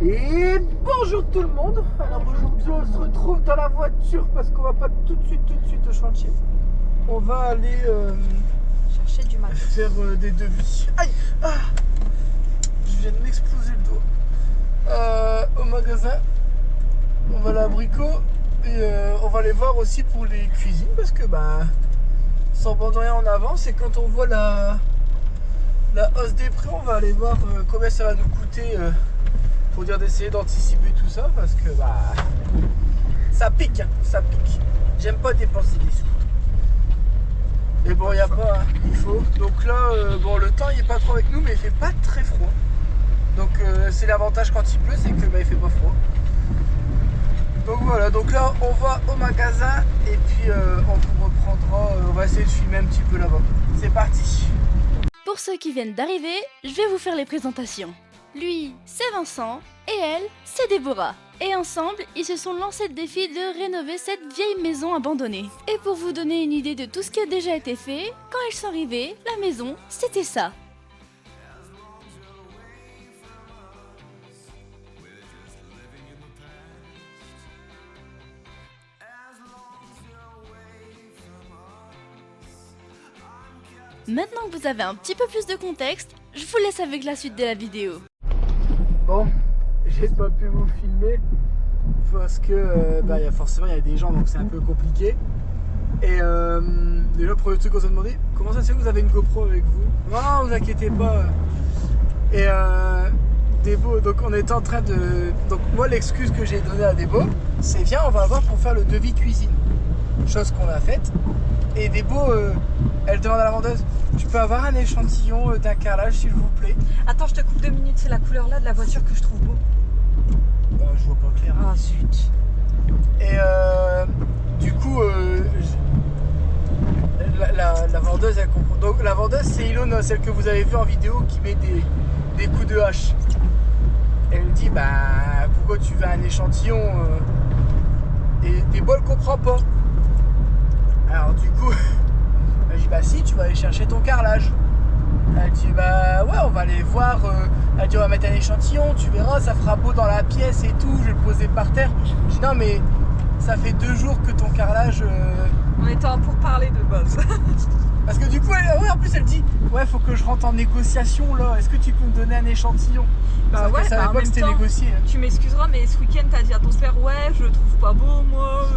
Et bonjour tout le monde. Alors aujourd'hui on se retrouve dans la voiture parce qu'on va pas tout de suite au chantier. On va aller chercher du matos. faire des devis. Aïe, je viens de m'exploser le doigt. Au magasin, on va aller à Brico et on va aller voir aussi pour les cuisines parce que sans prendre rien en avance, et quand on voit la hausse des prix, on va aller voir combien ça va nous coûter. Pour dire d'essayer d'anticiper tout ça parce que ça pique, ça pique. J'aime pas dépenser des sous. Mais bon, il n'y a pas, il faut. Donc là, le temps il est pas trop avec nous, mais il fait pas très froid. Donc c'est l'avantage quand il pleut, c'est que il fait pas froid. Donc voilà, donc là on va au magasin et puis on vous reprendra, on va essayer de filmer un petit peu là-bas. C'est parti. Pour ceux qui viennent d'arriver, je vais vous faire les présentations. Lui, c'est Vincent, et elle, c'est Déborah. Et ensemble, ils se sont lancés le défi de rénover cette vieille maison abandonnée. Et pour vous donner une idée de tout ce qui a déjà été fait, quand ils sont arrivés, la maison, c'était ça. Maintenant que vous avez un petit peu plus de contexte, je vous laisse avec la suite de la vidéo. Bon, j'ai pas pu vous filmer parce que forcément il y a des gens, donc c'est un peu compliqué. Et déjà le premier truc qu'on s'est demandé, comment ça se fait que vous avez une GoPro avec vous? Non, vous inquiétez pas. Et Débo, donc on était en train de... Donc moi l'excuse que j'ai donnée à Débo, c'est viens on va voir pour faire le devis cuisine. Chose qu'on a faite. Et Débo, elle demande à la vendeuse, je peux avoir un échantillon d'un carrelage s'il vous plaît? Attends, je te coupe 2 minutes, c'est la couleur là de la voiture que je trouve beau. Je vois pas clair. Ah zut. Et du coup, la vendeuse, elle comprend. Donc la vendeuse, c'est Ilona, celle que vous avez vue en vidéo qui met des coups de hache. Elle me dit, pourquoi tu veux un échantillon Et Débo, elle comprend pas. Alors du coup, je dis si, tu vas aller chercher ton carrelage. Elle dit ouais, on va aller voir. Elle dit on va mettre un échantillon, tu verras, ça fera beau dans la pièce et tout, je vais le poser par terre. Je dis non mais ça fait 2 jours que ton carrelage. On était en pourparlers de base. Parce que du coup, en plus elle dit ouais, faut que je rentre en négociation là, est-ce que tu peux me donner un échantillon? Parce ouais, que ça savait pas que c'était négocié. Tu m'excuseras, mais ce week-end t'as dit à ton père ouais, je le trouve pas beau moi.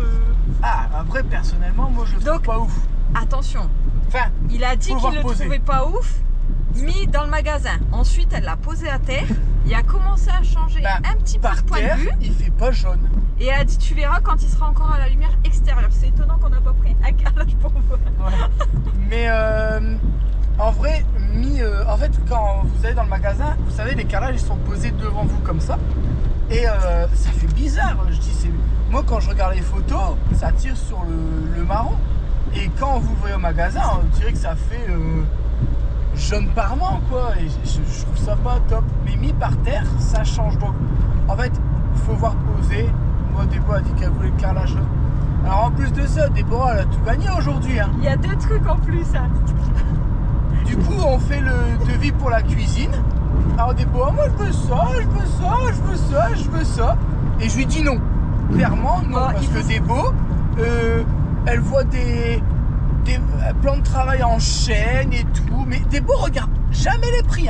Après personnellement, moi je le trouve pas ouf. Attention, Enfin, il a dit qu'il le trouvait pas ouf, mis dans le magasin. Ensuite, elle l'a posé à terre. Il a commencé à changer un petit peu de point de vue. Il fait pas jaune. Et elle a dit tu verras quand il sera encore à la lumière extérieure. C'est étonnant qu'on n'a pas pris un carrelage pour voir. Ouais. Mais en vrai, en fait, quand vous allez dans le magasin, vous savez, les carrelages ils sont posés devant vous comme ça. Et ça fait bizarre. Je dis, moi quand je regarde les photos, ça tire sur le marron. Et quand vous le voyez au magasin, on dirait que ça fait jaune parement quoi. Et je trouve ça pas top. Mais mis par terre, ça change. Donc en fait, il faut voir poser. Moi, Déborah a dit qu'elle voulait le carrelage. Alors en plus de ça, Déborah elle a tout gagné aujourd'hui. Il y a 2 trucs en plus. Du coup, on fait le devis pour la cuisine. Alors Déborah, moi je veux ça, je veux ça, je veux ça, je veux ça. Et je lui dis non. Clairement non, parce que Déborah, elle voit des plans de travail en chaîne et tout. Mais Déborah regarde jamais les prix.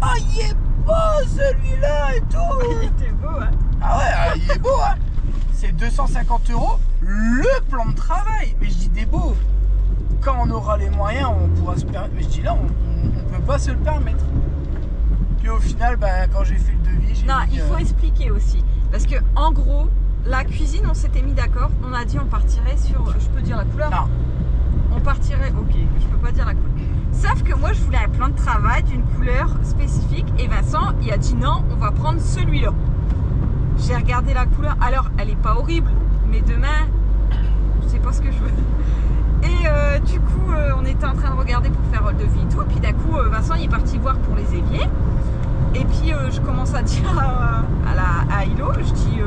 Ah, il est beau celui-là et tout. Il était beau, hein. Ah ouais, il est beau, hein. C'est 250 € le plan de travail. Mais je dis Déborah, quand on aura les moyens, on pourra se permettre. Mais je dis là, on peut pas se le permettre. Puis au final, quand j'ai fait le devis, j'ai Non, il faut expliquer aussi. Parce que en gros, la cuisine, on s'était mis d'accord. On a dit on partirait sur... Je peux dire la couleur? Non. On partirait... Ok, je peux pas dire la couleur. Sauf que moi, je voulais un plan de travail d'une couleur spécifique. Et Vincent, il a dit non, on va prendre celui-là. J'ai regardé la couleur. Alors, elle est pas horrible. Mais demain, je sais pas ce que je veux. Et du coup, on était en train de regarder pour faire le devis et tout. Et puis d'un coup, Vincent, il est parti voir pour les éviers. Et puis je commence à dire à Hilo, je dis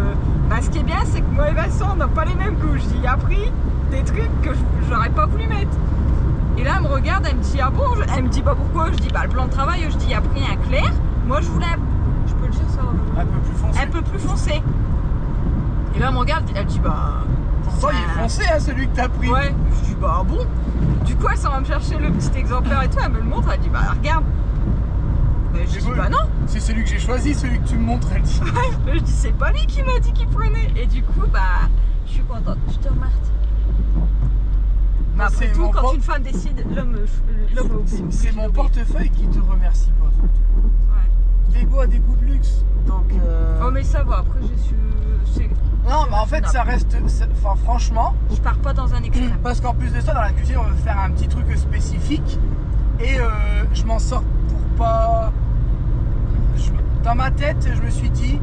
ce qui est bien c'est que moi et Vincent on n'a pas les mêmes goûts. Je dis il a pris des trucs que j'aurais pas voulu mettre. Et là elle me regarde, elle me dit ah bon, elle me dit pourquoi, je dis le plan de travail, je dis il a pris un clair. Moi je voulais, je peux le dire ça, un peu plus foncé. Un regarde, elle dit bah. Ça, il est foncé, hein, celui que t'as pris. Ouais, je dis bah bon. Du coup, elle s'en va me chercher le petit exemplaire et tout, elle me le montre, elle dit bah regarde. Mais je dis bah non. C'est celui que j'ai choisi, celui que tu me montres, elle dit. Ouais, je dis c'est pas lui qui m'a dit qu'il prenait. Et du coup, bah, je suis contente. Je te remercie. Mais après tout, quand une femme décide, l'homme c'est mon portefeuille qui te remercie pas. Ouais. Lego a des goûts de luxe, donc. Oh mais ça va. Après j'ai su. Non, mais en fait, ça reste. Enfin, franchement. Je pars pas dans un extrême. Parce qu'en plus de ça, dans la cuisine, on veut faire un petit truc spécifique. Et je m'en sors pour pas. Dans ma tête, je me suis dit,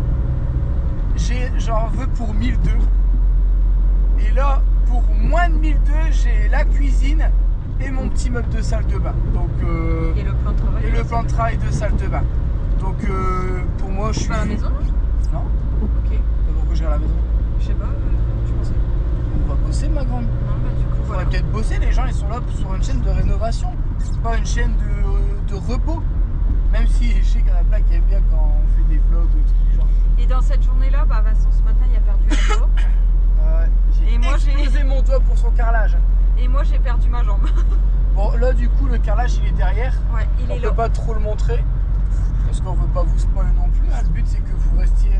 j'en veux pour 1002. Et là, pour moins de 1002, j'ai la cuisine et mon petit meuble de salle de bain. Donc, et le plan de travail. Et le plan de travail de salle de bain. Donc, pour moi, je suis. Pas à la maison, non? Non. Ok. Pourquoi j'irai à la maison? Je sais pas, tu pensais? On va bosser, ma grande. Non, bah du coup, Faudrait voilà. peut-être bosser, les gens ils sont là sur une chaîne de rénovation, pas une chaîne de repos. Même si je sais qu'il y en a plein qui aiment bien quand on fait des vlogs et tout du genre. Et dans cette journée-là, bah Vincent ce matin il a perdu un doigt. J'ai Et moi, explosé mon doigt pour son carrelage. Et moi j'ai perdu ma jambe. Bon là du coup le carrelage il est derrière. Ouais, il On est peut là. pas trop le montrer parce qu'on veut pas vous spoiler non plus, hein. Le but c'est que vous restiez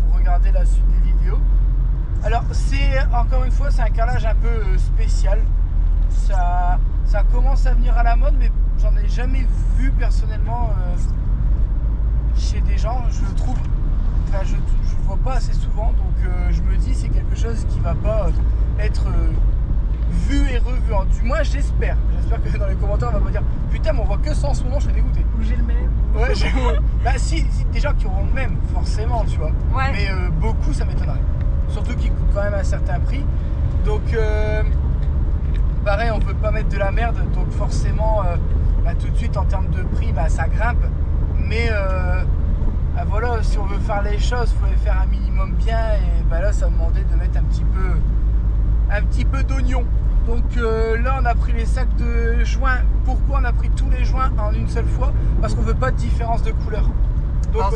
pour regarder la suite des vidéos. Alors c'est encore une fois c'est un carrelage un peu spécial. Ça commence à venir à la mode, mais j'en ai jamais vu personnellement chez des gens. Je le trouve, enfin je le vois pas assez souvent, donc je me dis c'est quelque chose qui va pas être vu et revu. Alors, du moins j'espère. J'espère que dans les commentaires on va me dire putain mais on voit que ça en ce moment, je suis dégoûté. Ou j'ai le même. Ouais, bah si des gens qui auront le même, forcément tu vois. Ouais. Mais beaucoup ça m'étonnerait. Surtout qu'il coûte quand même un certain prix. Donc pareil, on peut pas mettre de la merde, donc forcément bah, tout de suite en termes de prix bah, ça grimpe. Mais bah, voilà, si on veut faire les choses, il faut les faire un minimum bien. Et bah, là ça demandait de mettre un petit peu d'oignon. Donc là on a pris les sacs de joints. Pourquoi on a pris tous les joints en une seule fois? Parce qu'on veut pas de différence de couleur. Donc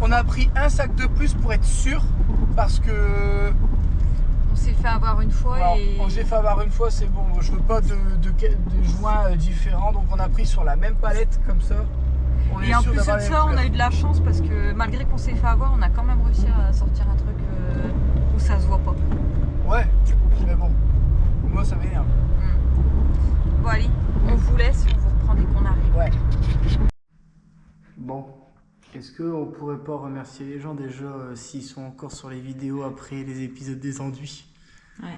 on a pris un sac de plus pour être sûr. Parce que on s'est fait avoir une fois. Alors, et on s'est fait avoir une fois, c'est bon. Je veux pas de joints différents. Donc on a pris sur la même palette comme ça. On et en plus de ça, on a eu de la chance parce que malgré qu'on s'est fait avoir, on a quand même réussi à sortir un truc où ça se voit pas. Ouais, mais bon, moi ça m'énerve. Bon allez, on vous laisse, on vous reprend dès qu'on arrive. Ouais. Bon, est-ce qu'on pourrait pas remercier les gens déjà s'ils sont encore sur les vidéos après les épisodes des enduits? Ouais.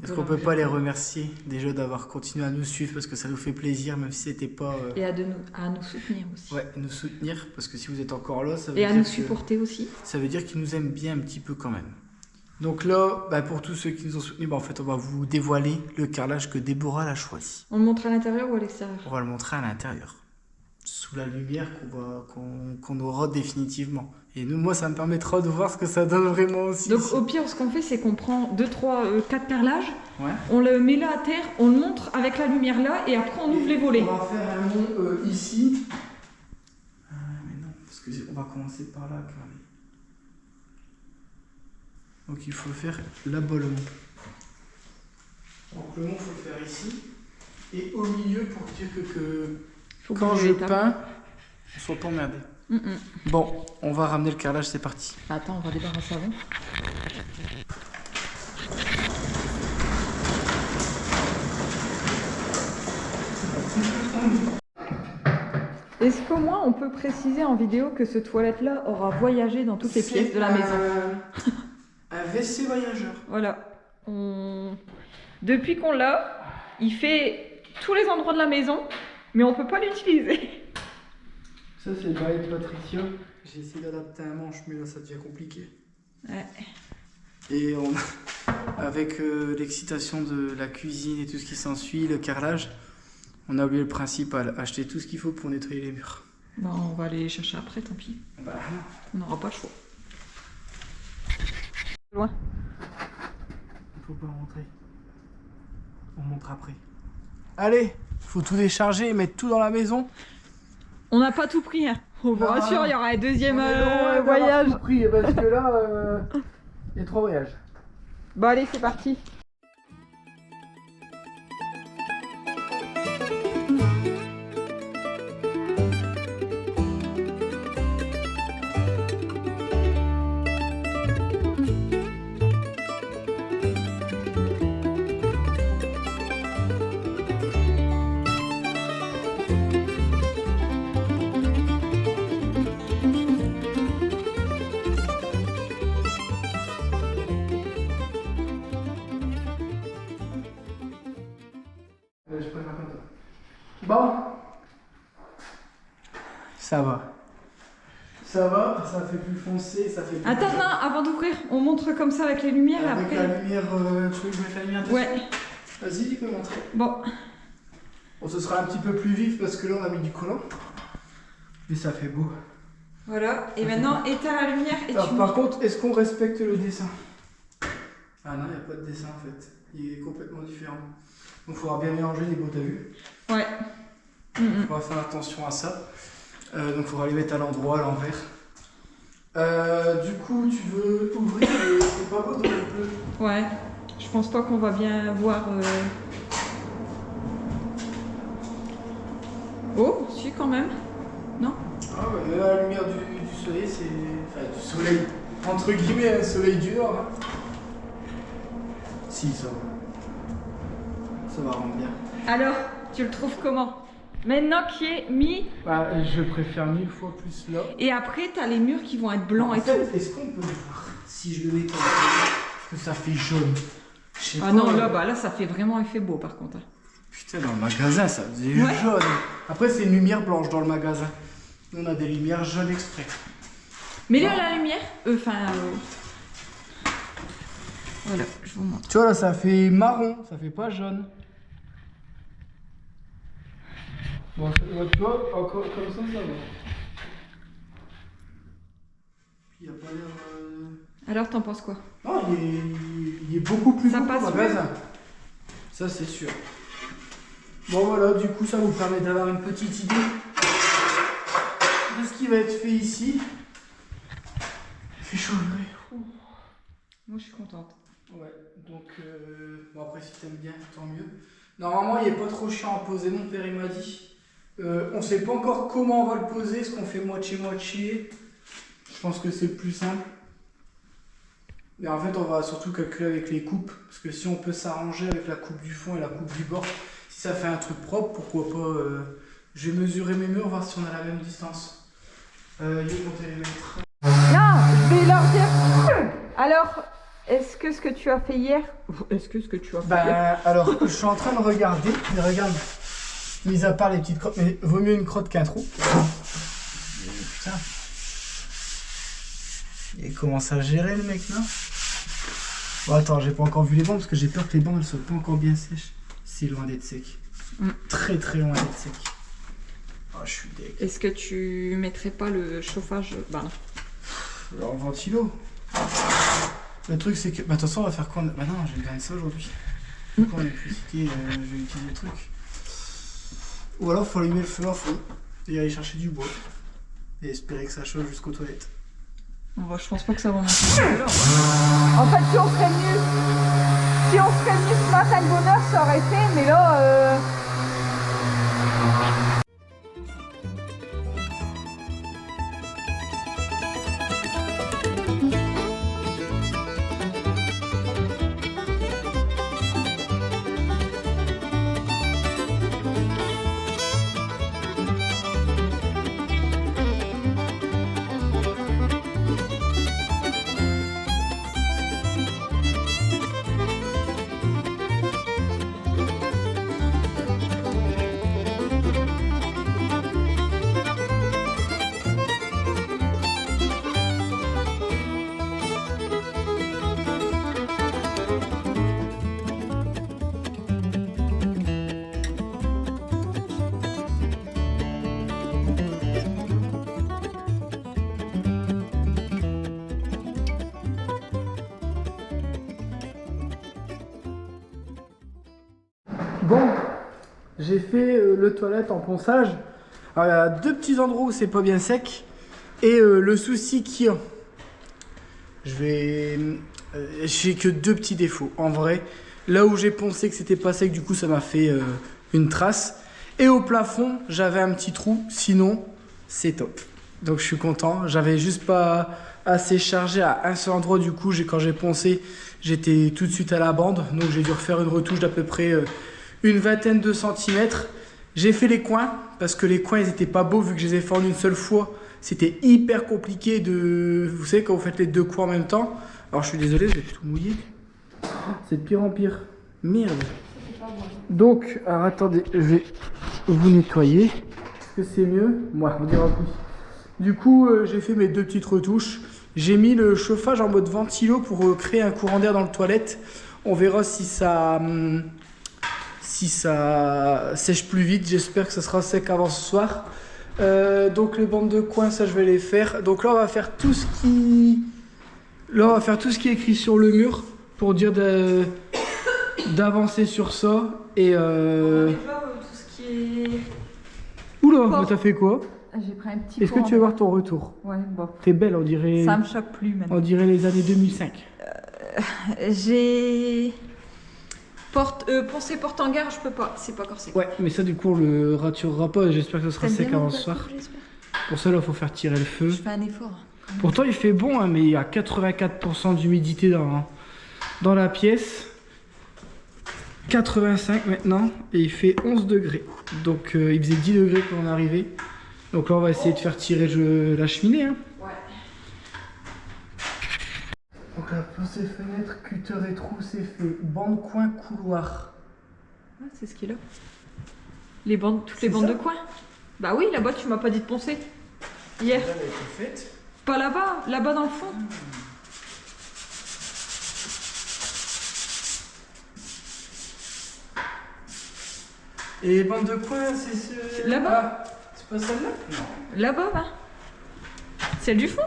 Est-ce qu'on peut pas les remercier déjà d'avoir continué à nous suivre parce que ça nous fait plaisir même si c'était pas... Et à nous soutenir aussi. Ouais, nous soutenir parce que si vous êtes encore là, ça veut et dire à nous supporter aussi. Ça veut dire qu'ils nous aiment bien un petit peu quand même. Donc là, bah pour tous ceux qui nous ont soutenus, bah en fait on va vous dévoiler le carrelage que Déborah a choisi. On le montre à l'intérieur ou à l'extérieur? On va le montrer à l'intérieur. Sous la lumière qu'on aura définitivement. Et nous, moi, ça me permettra de voir ce que ça donne vraiment aussi. Donc ici. au pire, ce qu'on fait, c'est qu'on prend 2, 3, 4 carrelages, Ouais. on le met là à terre, on le montre avec la lumière là, et après on ouvre les volets. On va faire un mont ici. Mais non, parce qu'on va commencer par là. Carré. Donc il faut faire là-bas le mont. Donc le mont, il faut le faire ici. Et au milieu pour dire que quand je peins, on soit pas emmerdé. Bon, on va ramener le carrelage, c'est parti. Attends, on va débarrasser avant. Est-ce qu'au moins on peut préciser en vidéo que ce toilette-là aura voyagé dans toutes les pièces de la maison? Un WC voyageur. Voilà. Depuis qu'on l'a, il fait tous les endroits de la maison, mais on peut pas l'utiliser. Ça c'est le bail de Patricia. J'ai essayé d'adapter un manche, mais là ça devient compliqué. Ouais. Et avec l'excitation de la cuisine et tout ce qui s'ensuit, le carrelage, on a oublié le principal, acheter tout ce qu'il faut pour nettoyer les murs. Bon, on va aller les chercher après, tant pis. Bah, On n'aura pas le choix. Loin. il faut pas montrer. On montre après. Allez, faut tout décharger et mettre tout dans la maison. On n'a pas tout pris, hein. On vous Non, rassure, il y aura un deuxième On est loin voyage. d'avoir tout pris, parce que là, il y a 3 voyages. Bon allez, c'est parti. Je préfère comme ça. Bon. Ça va. Ça va, ça fait plus foncé, ça fait plus... Attends, non, avant d'ouvrir, on montre comme ça avec les lumières et Avec après... la lumière, tu veux que je mette la lumière dessus? Ouais. Vas-y, tu peux montrer. Bon. Bon, ce sera un petit peu plus vif parce que là on a mis du collant. Mais ça fait beau. Voilà, et maintenant éteins la lumière et Alors, tu... par contre, est-ce qu'on respecte le dessin? Ah non, il n'y a pas de dessin en fait. Il est complètement différent. Donc il faudra bien mélanger les beaux, t'as vu? Ouais. On va faire attention à ça. Donc il faudra les mettre à l'endroit, à l'envers. Du coup, tu veux ouvrir et c'est pas beau dans le bleu. Ouais. Je pense pas qu'on va bien voir... Oh, si quand même. Non? Ah ouais, mais là, la lumière du soleil, c'est... Enfin, du soleil, entre guillemets, un soleil du nord. Hein. Si, ça va. Ça va rendre bien. Alors, tu le trouves comment? Maintenant qui est mis... Bah, je préfère 1000 fois plus là. Et après, t'as les murs qui vont être blancs et tout. Est-ce qu'on peut voir si je le mets comme ça? Parce que ça fait jaune. Je sais Ah pas, non, là ça fait vraiment effet beau par contre. Putain, dans le magasin, ça faisait jaune. Après, c'est une lumière blanche dans le magasin. Nous, on a des lumières jaunes exprès. Mais là, la lumière, voilà, je vous montre. Tu vois, là, ça fait marron, ça fait pas jaune. Bon, tu vois, encore comme ça va. Puis, il a pas l'air... Alors, t'en penses quoi? Non, il est beaucoup plus Ça beau passe que le magasin. Ça, c'est sûr. Bon, voilà, du coup, ça vous permet d'avoir une petite idée de ce qui va être fait ici. Il fait chaud, ouais. Moi, je suis contente. Ouais, donc, bon, après, si t'aimes bien, tant mieux. Normalement, il n'est pas trop chiant à poser, mon père, il m'a dit. On sait pas encore comment on va le poser, est-ce qu'on fait moitié-moitié? Je pense que c'est le plus simple. Mais en fait, on va surtout calculer avec les coupes, parce que si on peut s'arranger avec la coupe du fond et la coupe du bord, si ça fait un truc propre, pourquoi pas. Je vais mesurer mes murs, voir si on a la même distance. Il est mon télémètre. Non, je vais leur dire. Alors, est-ce que ce que tu as fait hier... Alors, je suis en train de regarder, mais regarde, mis à part les petites crottes, mais vaut mieux une crotte qu'un trou. Putain. Il commence à gérer le mec là. Bon, attends, j'ai pas encore vu les bancs parce que j'ai peur que les bancs elles soient pas encore bien sèches. C'est loin d'être sec. Très très loin d'être sec. Oh, je suis deg. Est-ce que tu mettrais pas le chauffage... Bah non. Alors, ventilo. Le truc c'est que... Bah de toute façon on va faire quoi? Bah non, je vais gagner ça aujourd'hui. Pour l'électricité, je vais utiliser le truc. Ou alors faut allumer le feu en fond et aller chercher du bois. Et espérer que ça chauffe jusqu'aux toilettes. Bon, je pense pas que ça va marcher. En fait, si on serait venu ce matin de bonne heure, ça aurait été, mais là... Bon, j'ai fait le toilette en ponçage. Alors, il y a 2 petits endroits où c'est pas bien sec. Et le souci qu'il y a, J'ai que 2 petits défauts. En vrai, là où j'ai pensé que c'était pas sec, du coup ça m'a fait une trace. Et au plafond, j'avais un petit trou. Sinon, c'est top. Donc je suis content. J'avais juste pas assez chargé à un seul endroit. Du coup, quand j'ai poncé, j'étais tout de suite à la bande. Donc j'ai dû refaire une retouche d'à peu près une vingtaine de centimètres. J'ai fait les coins parce que les coins ils étaient pas beaux vu que je les ai fait en une seule fois. C'était hyper compliqué de... Vous savez quand vous faites les 2 coins en même temps. Alors je suis désolé, je vais tout mouiller. C'est de pire en pire. Merde. Donc, alors attendez, je vais vous nettoyer. Est-ce que c'est mieux? Moi, on dira plus. Du coup, j'ai fait mes 2 petites retouches. J'ai mis le chauffage en mode ventilo pour créer un courant d'air dans le toilette. On verra si ça sèche plus vite. J'espère que ça sera sec avant ce soir. Donc les bandes de coin, ça je vais les faire. Donc là on va faire tout ce qui... Là on va faire tout ce qui est écrit sur le mur pour dire d'avancer sur ça. Et Tout ce qui est... Oula, mais t'as fait quoi? J'ai pris un petit Est-ce que tu veux voir ton retour? Ouais, bon. T'es belle, on dirait... Ça me choque plus maintenant. On dirait les années 2005. J'ai... Poncer porte-hangar, je peux pas, c'est pas corsé. Ouais, mais ça du coup on le raturera pas. J'espère que ça sera sec avant ce soir. Pour ça là il faut faire tirer le feu. Je fais un effort. Pourtant il fait bon, hein, mais il y a 84% d'humidité dans la pièce. 85 maintenant et il fait 11 degrés. Donc il faisait 10 degrés quand on est arrivé. Donc là on va essayer de faire tirer la cheminée. Hein. Ouais. Donc la pensée fenêtre, cutter et trou c'est fait. Bande coin couloir. Ouais, c'est ce qu'il a. Les bandes, toutes les C'est bandes ça de coin. Bah oui, là-bas tu m'as pas dit de poncer. Hier. Elle a été faite. Pas là-bas, là-bas dans le fond. Et les bandes de coin c'est ce... Là-bas. Ah, c'est pas celle-là? Non. Là-bas, là. Celle du fond.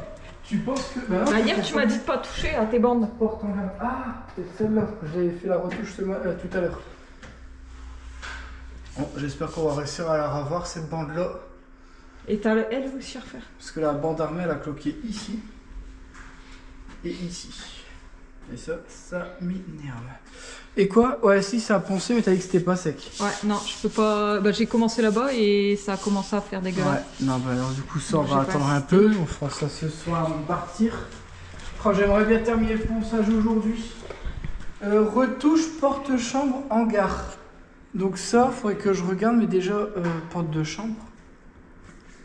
Tu penses que... Bah, Bah hier tu m'as dit de pas toucher à tes bandes. Porte en l'air. Ah, c'est celle-là. J'avais fait la retouche tout à l'heure. Bon, j'espère qu'on va réussir à la revoir cette bande-là. Et t'as elle aussi à refaire. Parce que la bande armée, elle a cloqué ici. Et ici. Et ça m'énerve. Et quoi? Ouais, si, ça a poncé, mais t'as dit que c'était pas sec. Ouais, non, je peux pas. Bah, j'ai commencé là-bas et ça a commencé à faire dégueulasse. Ouais, non, bah alors du coup, ça, on J'ai va pas attendre un assisté. peu. On fera ça ce soir avant de partir. Oh, j'aimerais bien terminer le ponçage aujourd'hui. Retouche porte-chambre hangar. Donc ça, faudrait que je regarde, mais déjà, porte de chambre.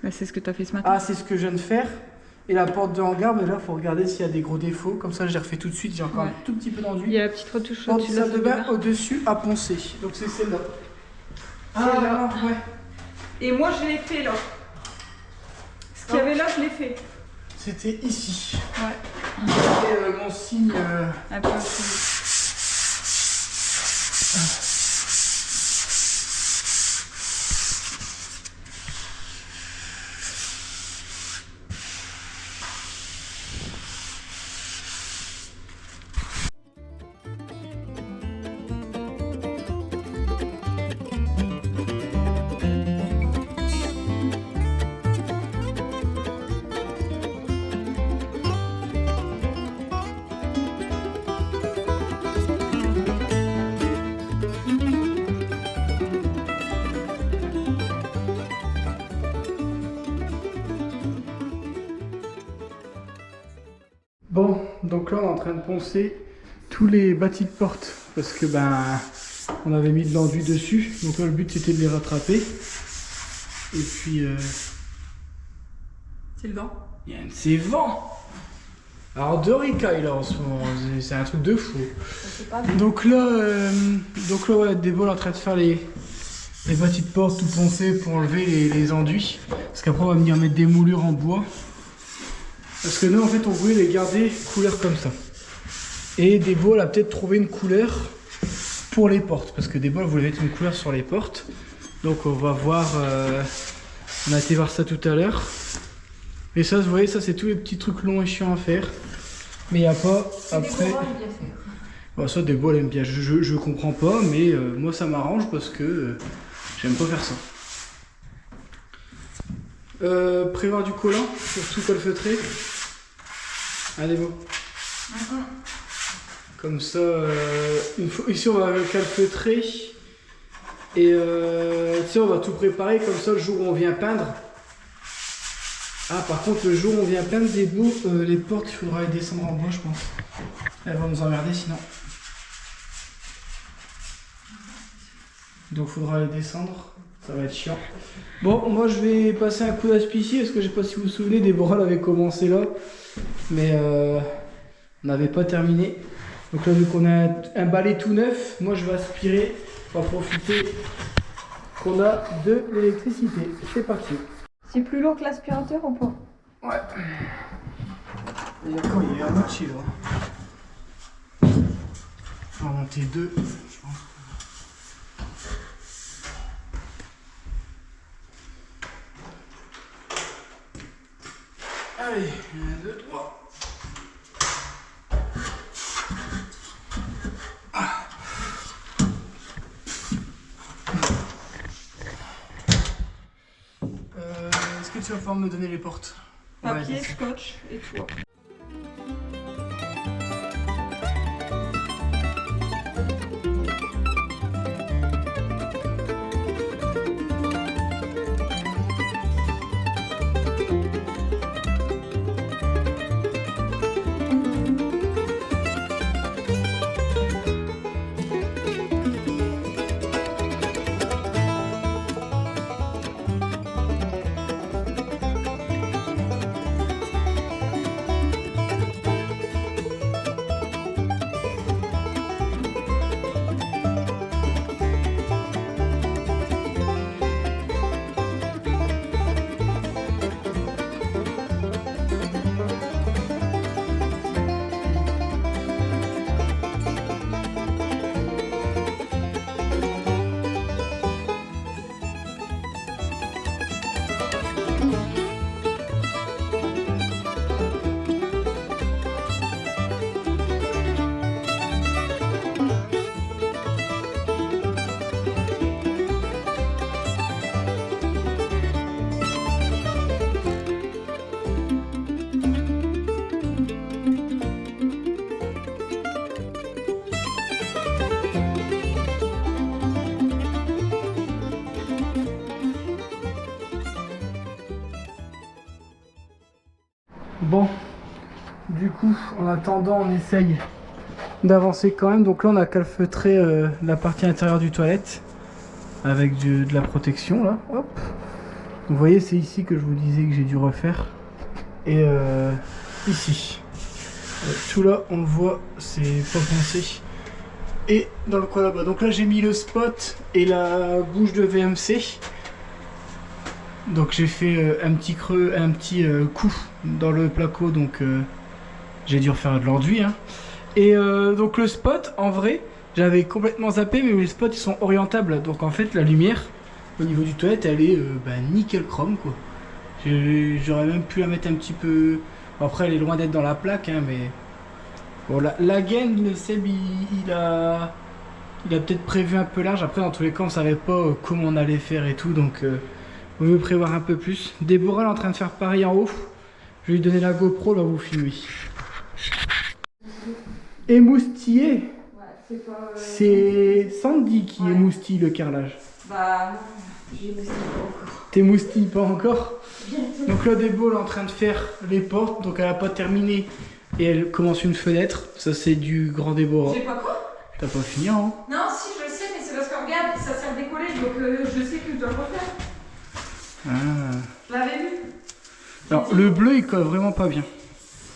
Bah, c'est ce que t'as fait ce matin. Ah, c'est ce que je viens de faire. Et la porte de hangar, mais là, il faut regarder s'il y a des gros défauts. Comme ça, je les refais tout de suite. J'ai encore Ouais. un tout petit peu Il d'enduit. y a la petite retouche Porte au-dessus de de la salle de bain au-dessus à poncer. Donc c'est celle-là. Ah, là. ouais. Et moi, je l'ai fait là. Ce qu'il y avait là, je l'ai fait. C'était ici. Ouais. C'était mon signe. Un peu aussi. Bon, donc là on est en train de poncer tous les bâtis de porte parce que ben on avait mis de l'enduit dessus. Donc là le but c'était de les rattraper. Et puis C'est le vent. il y a un de ces vents. Alors de ricaille là en ce moment, c'est un truc de fou. Donc là ouais, Débo est en train de faire les bâtis de porte tout poncés pour enlever les enduits. Parce qu'après on va venir mettre des moulures en bois. Parce que nous en fait on voulait les garder couleur comme ça. Et Débo elle a peut-être trouvé une couleur pour les portes. Parce que Débo elle voulait mettre une couleur sur les portes. Donc on va voir, on a été voir ça tout à l'heure. Et ça, vous voyez, ça c'est tous les petits trucs longs et chiants à faire. Mais il n'y a pas après... Bon, ça Débo elle aime bien, je comprends pas, mais moi ça m'arrange parce que j'aime pas faire ça. Prévoir du collant, surtout colfeutré. Allez, Débo. Comme ça, ici on va calfeutrer. Et on va tout préparer comme ça le jour où on vient peindre. Ah, par contre, le jour où on vient peindre des bouts, les portes, il faudra les descendre en bas, je pense. Elles vont nous emmerder sinon. Donc, il faudra les descendre. Ça va être chiant. Bon, moi je vais passer un coup d'aspicier parce que je sais pas si vous vous souvenez, Déborah avait commencé là. Mais on n'avait pas terminé. Donc là, vu qu'on a un balai tout neuf, moi je vais aspirer. On va profiter qu'on a de l'électricité. C'est parti. C'est plus lourd que l'aspirateur ou pas? Ouais. Il y a quoi? Il y a un match là. On va monter deux, je pense. Allez, 1, 2, 3. Est-ce que tu vas pouvoir me donner les portes? Papier, Ouais, scotch et toi. Bon, du coup, en attendant, on essaye d'avancer quand même. Donc là, on a calfeutré la partie intérieure du toilette avec de la protection là. Hop. Vous voyez, c'est ici que je vous disais que j'ai dû refaire. Et ici. Tout là, on le voit, c'est pas pensé. Et dans le coin là-bas. Donc là, j'ai mis le spot et la bouche de VMC. Donc j'ai fait un petit creux, un petit coup dans le placo, donc j'ai dû refaire de l'enduit. Hein. Et donc le spot, en vrai, j'avais complètement zappé, mais les spots ils sont orientables. Donc en fait la lumière au niveau du toilette, elle est nickel chrome quoi. J'aurais même pu la mettre un petit peu. Après elle est loin d'être dans la plaque, hein, mais bon, la gaine, le Seb il a peut-être prévu un peu large. Après dans tous les cas on savait pas comment on allait faire et tout, donc on veut prévoir un peu plus. Déborah est en train de faire pareil en haut. Je vais lui donner la GoPro, là vous filmer. Émoustillé. Ouais, c'est Sandy qui émoustille le carrelage. Bah non, j'émoustille pas encore. T'émoustilles pas encore? Donc là Déborah est en train de faire les portes, donc elle a pas terminé. Et elle commence une fenêtre. Ça c'est du grand Déborah. J'ai pas quoi? T'as pas fini hein? Non, si je le sais, mais c'est parce que regarde, ça s'est redécollé, donc je sais que je dois le refaire. Ah. Je l'avais vu. Alors le bleu il colle vraiment pas bien.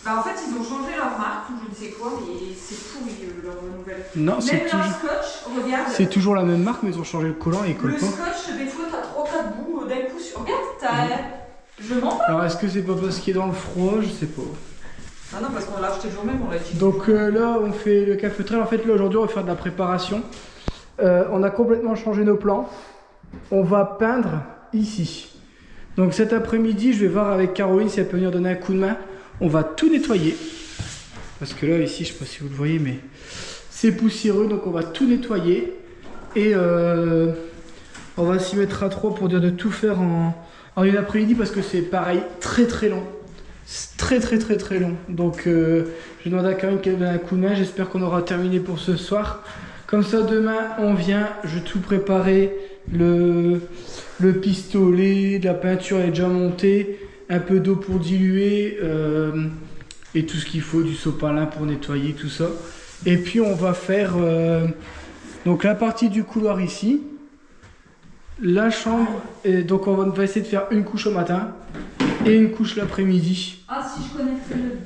Bah en fait ils ont changé leur marque ou je ne sais quoi, mais c'est pourri leur nouvelle. Non, c'est même leur toujours... scotch, regarde. C'est toujours la même marque mais ils ont changé le collant et il colle Le pas. scotch, des fois t'as 3-4 bouts d'un coup sur. Regarde, t'as. Je mens pas. Alors est-ce que c'est pas parce qu'il est dans le froid? Je sais pas. Ah non, parce qu'on l'a acheté le jour même, on l'a utilisé. Donc là on fait le calfeutrage. En fait là aujourd'hui on va faire de la préparation. On a complètement changé nos plans. On va peindre ici. Donc cet après-midi je vais voir avec Caroline si elle peut venir donner un coup de main. On va tout nettoyer. Parce que là ici je sais pas si vous le voyez mais c'est poussiéreux, donc on va tout nettoyer. Et on va s'y mettre à 3 pour dire de tout faire en une après-midi parce que c'est pareil très très long. C'est très long. Donc je demande à Karine qu'elle donne un coup de main. J'espère qu'on aura terminé pour ce soir. Comme ça demain on vient, je vais tout préparer. Le pistolet, la peinture est déjà montée. Un peu d'eau pour diluer. Et tout ce qu'il faut, du sopalin pour nettoyer, tout ça. Et puis on va faire donc la partie du couloir ici. La chambre, et donc on va essayer de faire une couche au matin et une couche l'après-midi. Ah, si je connaîtrais le...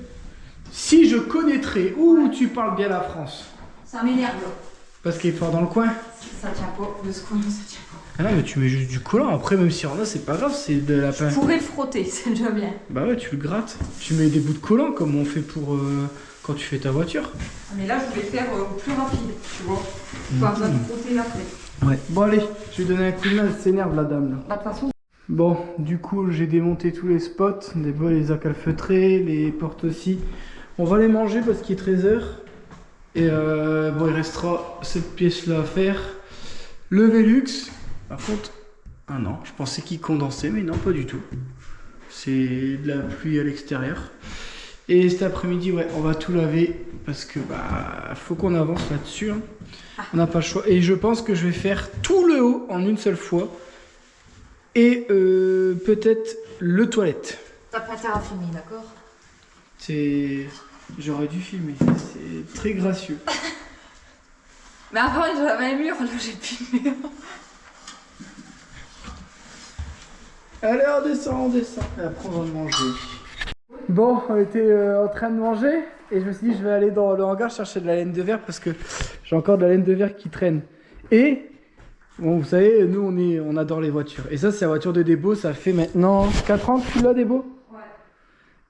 Si je connaîtrais, ouh, tu parles bien la France. Ça m'énerve. Parce qu'il est fort dans le coin. Ça tient pas, de ce coin, ça tient pas. Ah non, mais tu mets juste du collant, après même si on a, c'est pas grave, c'est de la peinture. Je pourrais le frotter, c'est déjà bien. Bah ouais, tu le grattes. Tu mets des bouts de collant comme on fait pour quand tu fais ta voiture. Mais là, je voulais faire plus rapide, tu vois. Pas besoin de frotter après. Ouais. Bon allez, je vais donner un coup de main, elle s'énerve la dame là. De toute façon. Bon, du coup j'ai démonté tous les spots, les accalfeutrés, les portes aussi. On va les manger parce qu'il est 13h. Et bon, il restera cette pièce là à faire. Le Velux, par contre, ah non, je pensais qu'il condensait, mais non, pas du tout. C'est de la pluie à l'extérieur. Et cet après-midi, ouais, on va tout laver parce que bah faut qu'on avance là-dessus. Hein. On n'a pas le choix. Et je pense que je vais faire tout le haut en une seule fois. Et peut-être le toilette. T'as pas intérêt à filmer, d'accord? C'est... J'aurais dû filmer. C'est très gracieux. Mais avant, j'avais un mur, là, j'ai plus de mur. Allez, on descend. Et après, on va manger. Bon, on était en train de manger. Et je me suis dit, je vais aller dans le hangar chercher de la laine de verre parce que j'ai encore de la laine de verre qui traîne. Et... Bon, vous savez, nous, on adore les voitures. Et ça, c'est la voiture de Débo. Ça fait maintenant 4 ans que tu l'as, Débo? Ouais.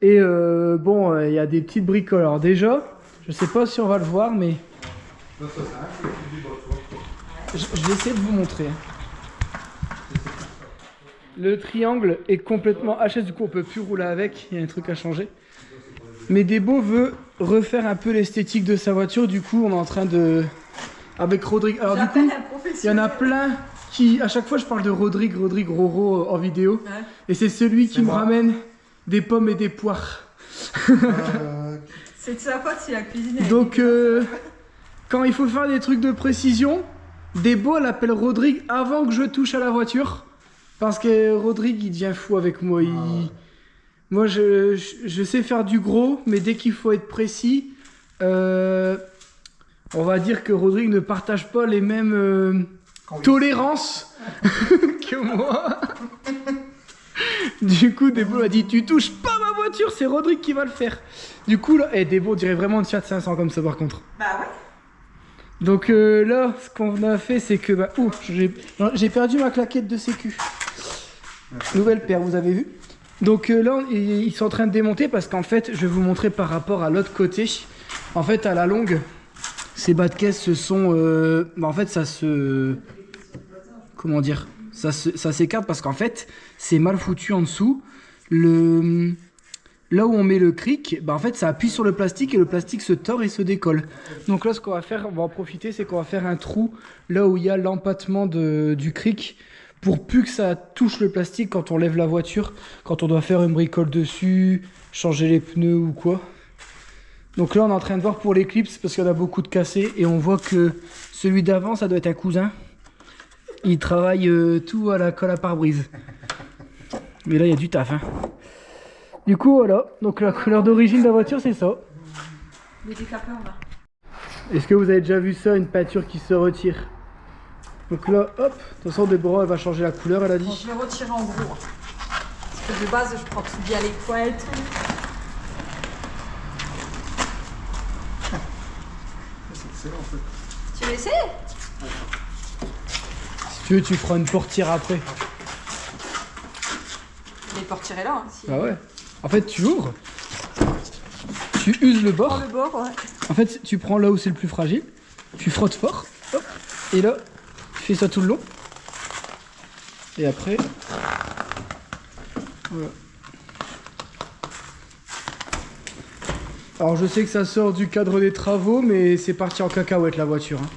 Et bon, il y a des petites bricoles. Alors déjà, je sais pas si on va le voir, mais... Je vais essayer de vous montrer. Le triangle est complètement HS. Du coup, on peut plus rouler avec. Il y a un truc à changer. Mais Débo veut refaire un peu l'esthétique de sa voiture. Du coup, on est en train de... Avec Rodrigue. Alors du coup, il y en a plein qui... À chaque fois, je parle de Rodrigue Roro en vidéo. Ouais. Et c'est celui qui me ramène des pommes et des poires. C'est de sa faute si la cuisine... Donc, quand il faut faire des trucs de précision, Débo, elle appelle Rodrigue avant que je touche à la voiture. Parce que Rodrigue, il devient fou avec moi. Moi, je sais faire du gros, mais dès qu'il faut être précis... On va dire que Rodrigue ne partage pas les mêmes tolérances que moi. Du coup, Débo a dit, tu touches pas ma voiture, c'est Rodrigue qui va le faire. Du coup, là, Débo dirait vraiment une Fiat 500 comme ça par contre. Bah ouais. Donc là, ce qu'on a fait, c'est que... Bah, j'ai perdu ma claquette de sécu. Nouvelle paire, vous avez vu? Donc là, ils sont en train de démonter parce qu'en fait, je vais vous montrer par rapport à l'autre côté. En fait, à la longue... Ces bas de caisse se sont... en fait, ça se... Comment dire? Ça s'écarte parce qu'en fait, c'est mal foutu en dessous. Là où on met le cric, bah en fait, ça appuie sur le plastique et le plastique se tord et se décolle. Donc là, ce qu'on va faire, on va en profiter, c'est qu'on va faire un trou là où il y a l'empattement du cric pour plus que ça touche le plastique quand on lève la voiture, quand on doit faire une bricole dessus, changer les pneus ou quoi. Donc là, on est en train de voir pour l'éclipse parce qu'il y en a beaucoup de cassés et on voit que celui d'avant, ça doit être un cousin. Il travaille tout à la colle à pare-brise. Mais là, il y a du taf. Hein. Du coup, voilà. Donc la couleur d'origine de la voiture, c'est ça. Les décapeurs, là. Est-ce que vous avez déjà vu ça, une peinture qui se retire? Donc là, hop. De toute façon, Déborah, elle va changer la couleur, elle a dit. Bon, je vais retirer en gros. Parce que de base, je prends tout bien les poils et tout. En fait. Tu essaies? Si tu veux, tu feras une portière après. Les portières là. Hein, si... Ah ouais. En fait, tu ouvres, tu uses le bord. Le bord, ouais. En fait, tu prends là où c'est le plus fragile, tu frottes fort, hop, et là, tu fais ça tout le long. Et après, voilà. Alors je sais que ça sort du cadre des travaux, mais c'est parti en cacahuète la voiture. Hein.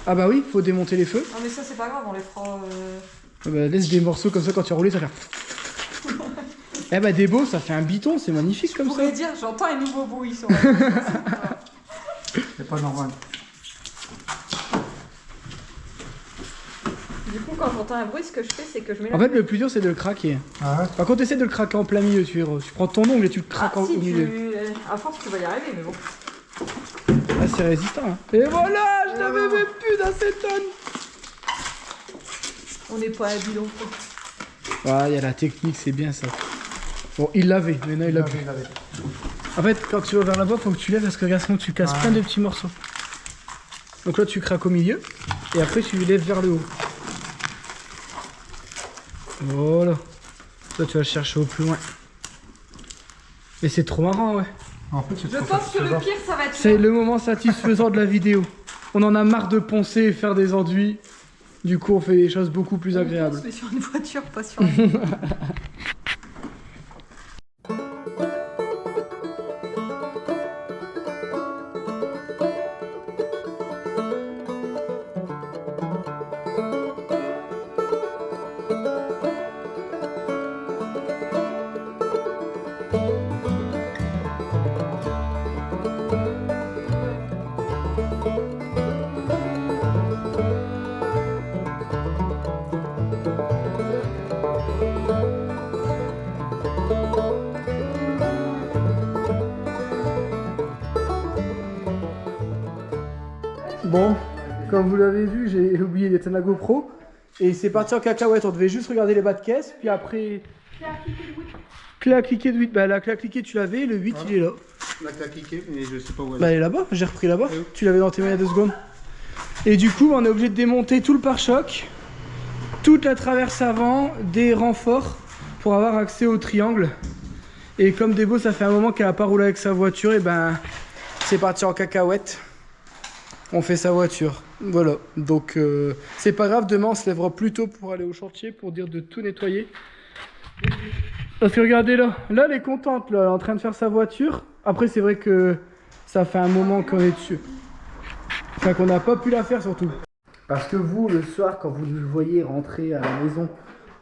Ah bah oui, faut démonter les feux. Non mais ça c'est pas grave, on les fera... Ah bah, laisse des morceaux comme ça quand tu vas rouler, ça va faire... Eh bah Débo, ça fait un biton, c'est magnifique comme Je pourrais ça. dire, j'entends un nouveau bruit sur la C'est pas normal. Du coup, quand j'entends un bruit, ce que je fais, c'est que je mets la... En fait, le plus dur, c'est de le craquer. Ah ouais. Par contre, essaie de le craquer en plein milieu, tu prends ton ongle et tu le craques Ah, au si, milieu. à force, tu vas y arriver, mais bon. Ah, c'est résistant. Hein. Et voilà, je n'avais même plus d'acétone. On n'est pas habile, on peut. Ah, il y a la technique, c'est bien ça. Bon, il l'avait, maintenant il l'a plus. En fait, quand tu vas vers là-bas, faut que tu lèves parce que regarde, sinon tu casses plein de petits morceaux. Donc là, tu craques au milieu et après tu lèves vers le haut. Voilà. Toi, tu vas le chercher au plus loin. Mais c'est trop marrant, ouais. En fait, c'est Je trop pense que le satisfaisant. pire, ça va être... C'est le moment satisfaisant de la vidéo. On en a marre de poncer et faire des enduits. Du coup, on fait des choses beaucoup plus agréables. Mais sur une voiture, pas sur une... Bon, comme vous l'avez vu, j'ai oublié d'éteindre la GoPro. Et c'est parti en cacahuète, on devait juste regarder les bas de caisse, puis après... Clé à cliquer de 8, bah la clé à cliquer tu l'avais, le 8 il est là. La clé a cliqué, mais je sais pas où elle Bah elle est là-bas, j'ai repris là-bas, tu l'avais dans tes mains il y a 2 secondes. Et du coup on est obligé de démonter tout le pare-choc, toute la traverse avant, des renforts, pour avoir accès au triangle. Et comme Débo ça fait un moment qu'elle a pas roulé avec sa voiture, et ben c'est parti en cacahuète. On fait sa voiture, voilà. Donc c'est pas grave, demain on se lèvera plus tôt pour aller au chantier, pour dire de tout nettoyer. Parce que regardez là, là elle est contente, là, elle est en train de faire sa voiture. Après c'est vrai que ça fait un moment qu'on est dessus. Enfin qu'on n'a pas pu la faire surtout. Parce que vous, le soir, quand vous nous voyez rentrer à la maison,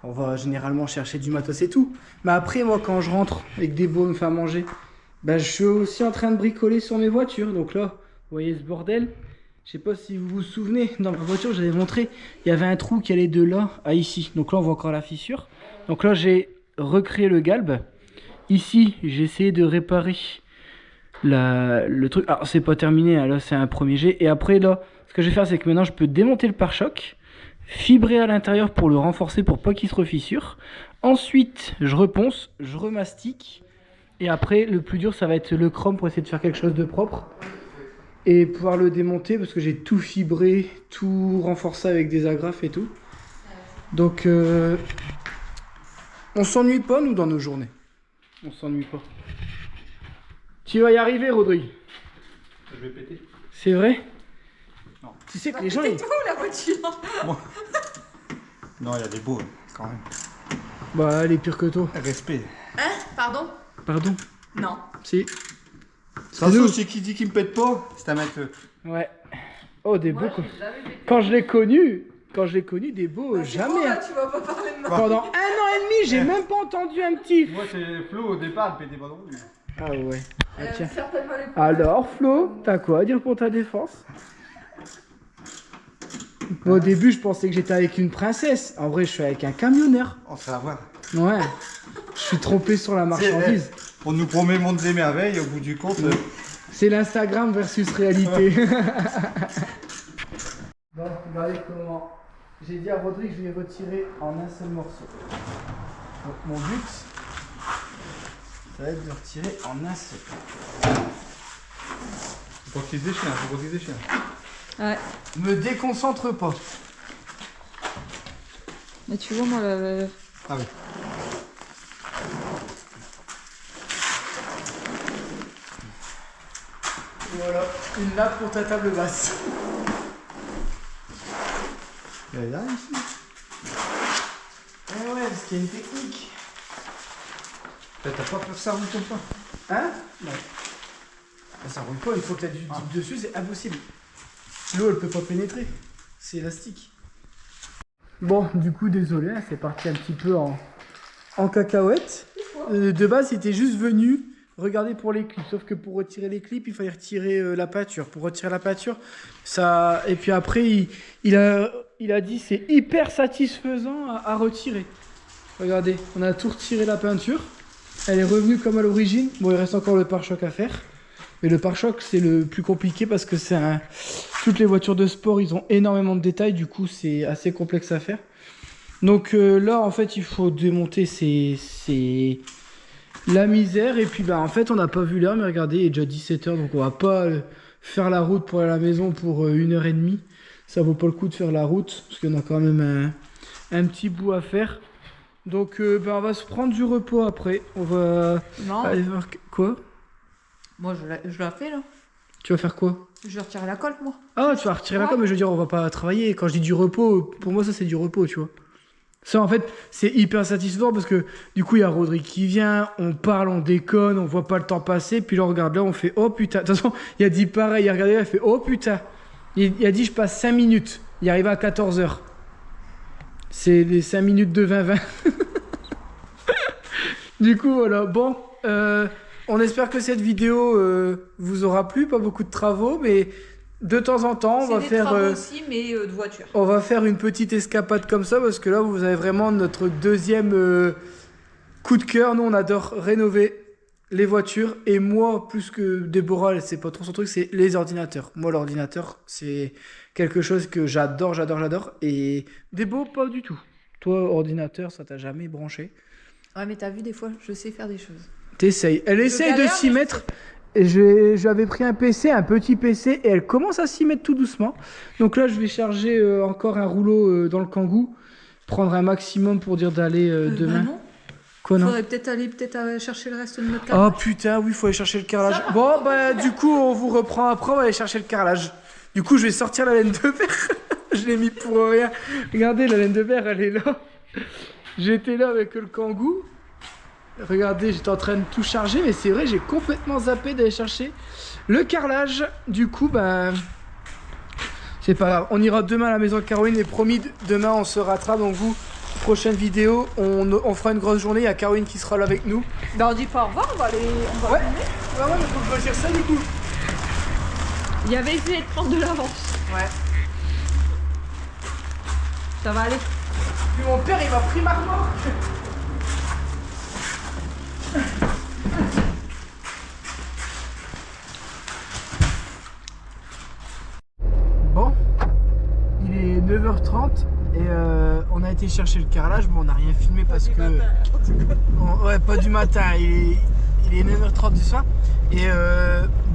on va généralement chercher du matos et tout. Mais après moi quand je rentre et que Débo me fait à manger, ben, je suis aussi en train de bricoler sur mes voitures. Donc là, vous voyez ce bordel. Je sais pas si vous vous souvenez, dans ma voiture j'avais montré, il y avait un trou qui allait de là à ici. Donc là on voit encore la fissure. Donc là j'ai recréé le galbe. Ici j'ai essayé de réparer le truc. Alors c'est pas terminé, hein. Là c'est un premier jet. Et après là, ce que je vais faire c'est que maintenant je peux démonter le pare-choc, fibrer à l'intérieur pour le renforcer pour pas qu'il se refissure. Ensuite je reponce, je remastique. Et après le plus dur ça va être le chrome pour essayer de faire quelque chose de propre. Et pouvoir le démonter parce que j'ai tout fibré, tout renforcé avec des agrafes et tout. Donc on s'ennuie pas nous dans nos journées. On s'ennuie pas. Tu vas y arriver Rodrigue. Je vais péter. C'est vrai? Non. Tu sais que les gens... C'est Ils... tout, la voiture. Non, il y a des beaux, quand même. Bah elle est pire que toi. Respect. Hein? Pardon? Pardon? Non. Si. Attention, c'est qui dit qu'il me pète pas, c'est un mec. Ouais. Oh des beaux Moi, quoi. j'ai jamais vécu. Quand je l'ai connu, des beaux jamais. Bon, là, Hein. tu vas pas parler de moi. Pendant 1 an et demi, j'ai même pas entendu un petit. Moi, c'est Flo au départ, il pétait pas drôle. Ah ouais. Ah, tiens. Certainement les Alors Flo, t'as quoi à dire pour ta défense? Au début je pensais que j'étais avec une princesse. En vrai je suis avec un camionneur. On se va voir. Ouais. Je suis trompé sur la marchandise. On nous promet mondes et merveilles, au bout du compte. C'est l'Instagram versus réalité. Bon, regardez comment. J'ai dit à Rodrigue que je vais retirer en un seul morceau. Donc mon but, ça va être de retirer en un seul. Faut pas qu'ils se déchirent, faut pas qu'ils se déchirent. Ouais. Me déconcentre pas. Mais tu vois, moi, le... Ah oui. Voilà, une nappe pour ta table basse. Elle est là ici. Eh ouais, parce qu'il y a une technique. T'as pas peur que ça roule comme ça? Hein? Non. Ça roule pas, une fois que t'as du dip dessus, c'est impossible. L'eau, elle peut pas pénétrer. C'est élastique. Bon, du coup, désolé, hein, c'est parti un petit peu en cacahuète. de base, c'était juste venu regarder pour les clips. Sauf que pour retirer les clips, il fallait retirer la pâture. Pour retirer la pâture, ça... Et puis après, il a dit c'est hyper satisfaisant à retirer. Regardez, on a tout retiré la peinture. Elle est revenue comme à l'origine. Bon, il reste encore le pare-choc à faire. Mais le pare-choc, c'est le plus compliqué parce que c'est un... Toutes les voitures de sport, ils ont énormément de détails. Du coup, c'est assez complexe à faire. Donc là, en fait, il faut démonter la misère. Et puis, bah, en fait, on n'a pas vu l'heure. Mais regardez, il est déjà 17h. Donc, on va pas faire la route pour aller à la maison pour 1h30. Ça vaut pas le coup de faire la route. Parce qu'on a quand même un petit bout à faire. Donc, bah, on va se prendre du repos après. On va aller voir... Quoi ? Moi, je l'ai fait là. Tu vas faire quoi? Je vais retirer la colle, moi. Ah, tu vas retirer la colle, mais je veux dire, on va pas travailler. Quand je dis du repos, pour moi, ça, c'est du repos, tu vois. Ça, en fait, c'est hyper satisfaisant parce que, du coup, il y a Rodrigue qui vient, on parle, on déconne, on voit pas le temps passer. Puis là, on regarde là, on fait, oh putain. De toute façon, il a dit pareil, il a regardé là, il fait, oh putain. Il a dit, je passe 5 minutes. Il arrive à 14h. C'est les 5 minutes de 20-20. Du coup, voilà. Bon, on espère que cette vidéo vous aura plu. Pas beaucoup de travaux, mais de temps en temps, on va faire... travaux aussi, mais de voiture. On va faire une petite escapade comme ça, parce que là, vous avez vraiment notre deuxième coup de cœur. Nous, on adore rénover les voitures. Et moi, plus que Déborah, c'est pas trop son truc, c'est les ordinateurs. Moi, l'ordinateur, c'est quelque chose que j'adore. Et Déborah, pas du tout. Toi, ordinateur, ça t'a jamais branché? Ouais, mais t'as vu, des fois, je sais faire des choses. T'essayes. Elle essaye de s'y mettre. J'avais pris un PC, un petit PC, et elle commence à s'y mettre tout doucement. Donc là, je vais charger encore un rouleau dans le Kangoo. Prendre un maximum pour dire d'aller demain. Bah non. Quoi, non? Faudrait peut-être aller chercher le reste de notre carrelage. Oh putain, oui, il faut aller chercher le carrelage. Bon, bah du coup, on vous reprend après, on va aller chercher le carrelage. Du coup, je vais sortir la laine de verre. Je l'ai mis pour rien. Regardez, la laine de verre, elle est là. J'étais là avec le Kangoo. Regardez, j'étais en train de tout charger, mais c'est vrai, j'ai complètement zappé d'aller chercher le carrelage. Du coup, ben, c'est pas grave. On ira demain à la maison de Caroline et promis, demain on se rattrape. Donc vous, prochaine vidéo, on fera une grosse journée. Il y a Caroline qui sera là avec nous. Ben, on dit pas au revoir, on va aller... Ouais, mais faut choisir ça du coup. Il y avait essayé de prendre de l'avance. Ouais. Ça va aller. Puis mon père, il m'a pris ma remorque. Bon, il est 9h30 et on a été chercher le carrelage. Bon, on n'a rien filmé parce que... ouais, pas du matin, il est 9h30 du soir. Et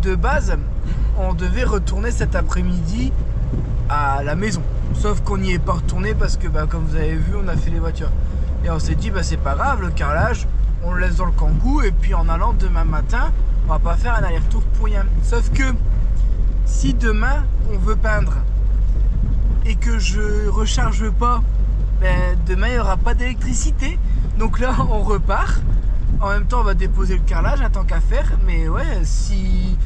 de base, on devait retourner cet après-midi à la maison. Sauf qu'on n'y est pas retourné parce que, bah, comme vous avez vu, on a fait les voitures. Et on s'est dit, bah, c'est pas grave, le carrelage, on le laisse dans le Kangoo. Et puis en allant demain matin, on va pas faire un aller-retour pour rien. Sauf que si demain, on veut peindre et que je recharge pas, ben, demain, il n'y aura pas d'électricité. Donc là, on repart. En même temps, on va déposer le carrelage, tant qu'à faire. Mais ouais, si...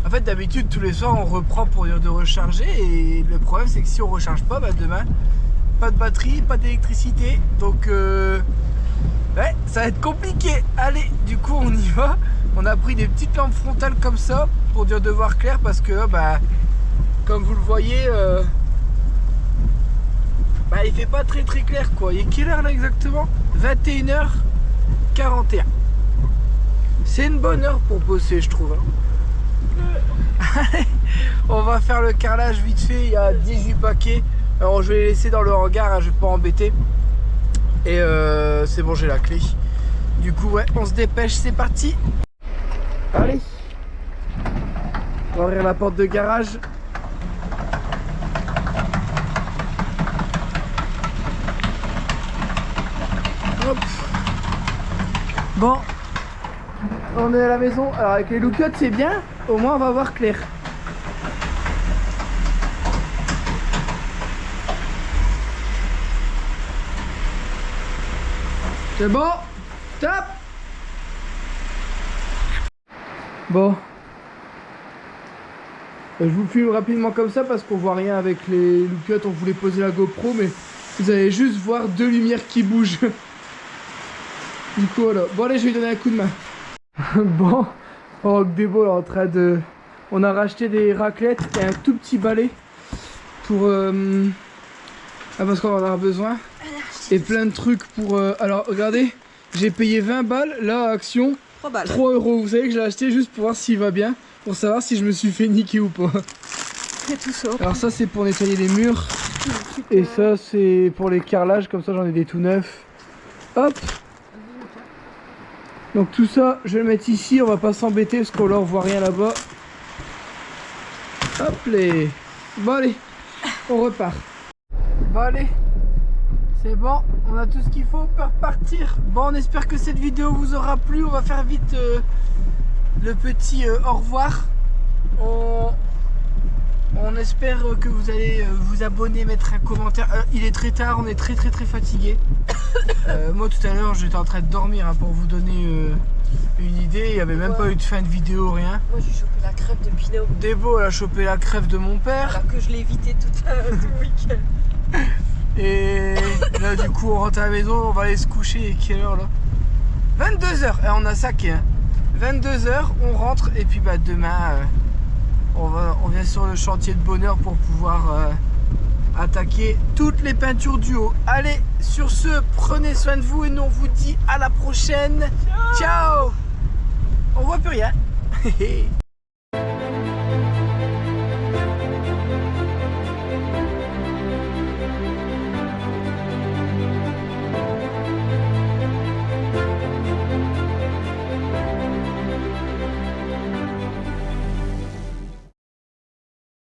En fait, d'habitude, tous les soirs, on reprend pour dire de recharger. Et le problème, c'est que si on recharge pas, bah, demain, pas de batterie, pas d'électricité. Donc, ouais, ça va être compliqué. Allez, du coup, on y va. On a pris des petites lampes frontales comme ça pour dire de voir clair. Parce que, bah, comme vous le voyez, bah, il fait pas très clair, quoi. Il est quelle heure, là, exactement? 21h41. C'est une bonne heure pour bosser, je trouve. Allez, on va faire le carrelage vite fait. Il y a 18 paquets. Alors je vais les laisser dans le hangar, hein, je vais pas embêter. Et c'est bon, j'ai la clé. Du coup, ouais, on se dépêche, c'est parti. Allez, on va ouvrir la porte de garage. Hop. Bon, on est à la maison. Alors avec les lookouts c'est bien, au moins on va voir clair. C'est bon, top. Bon, je vous filme rapidement comme ça parce qu'on voit rien avec les lookouts. On voulait poser la GoPro, mais vous allez juste voir deux lumières qui bougent. Du coup, voilà. Bon, allez, je vais lui donner un coup de main. Bon, oh, Débo est en train de... On a racheté des raclettes et un tout petit balai pour... parce qu'on va en avoir besoin. Et plein de trucs pour... Alors, regardez, j'ai payé 20 balles, là, à Action. 3 balles. 3 €. Vous savez que je l'ai acheté juste pour voir s'il va bien, pour savoir si je me suis fait niquer ou pas. Et tout ça. Alors ça, c'est pour nettoyer les murs. Et ça, c'est pour les carrelages, comme ça, j'en ai des tout neufs. Hop. Donc tout ça, je vais le mettre ici, on va pas s'embêter parce qu'on leur voit rien là-bas. Hop les. Bon allez, on repart. Bon allez, c'est bon, on a tout ce qu'il faut pour repartir. Bon, on espère que cette vidéo vous aura plu, on va faire vite le petit au revoir. On espère que vous allez vous abonner, mettre un commentaire. Il est très tard, on est très fatigué. Moi tout à l'heure j'étais en train de dormir hein, pour vous donner une idée. Il n'y avait même pas eu de fin de vidéo, rien. Moi j'ai chopé la crève de Pinot. Débo elle a chopé la crève de mon père. Alors que je l'ai évité tout le week-end. Et là du coup on rentre à la maison, on va aller se coucher. Et quelle heure là? 22h, et on a saqué hein. 22h, on rentre et puis bah demain on vient sur le chantier de bonheur pour pouvoir attaquer toutes les peintures du haut. Allez, sur ce, prenez soin de vous et nous on vous dit à la prochaine. Ciao. On voit plus rien.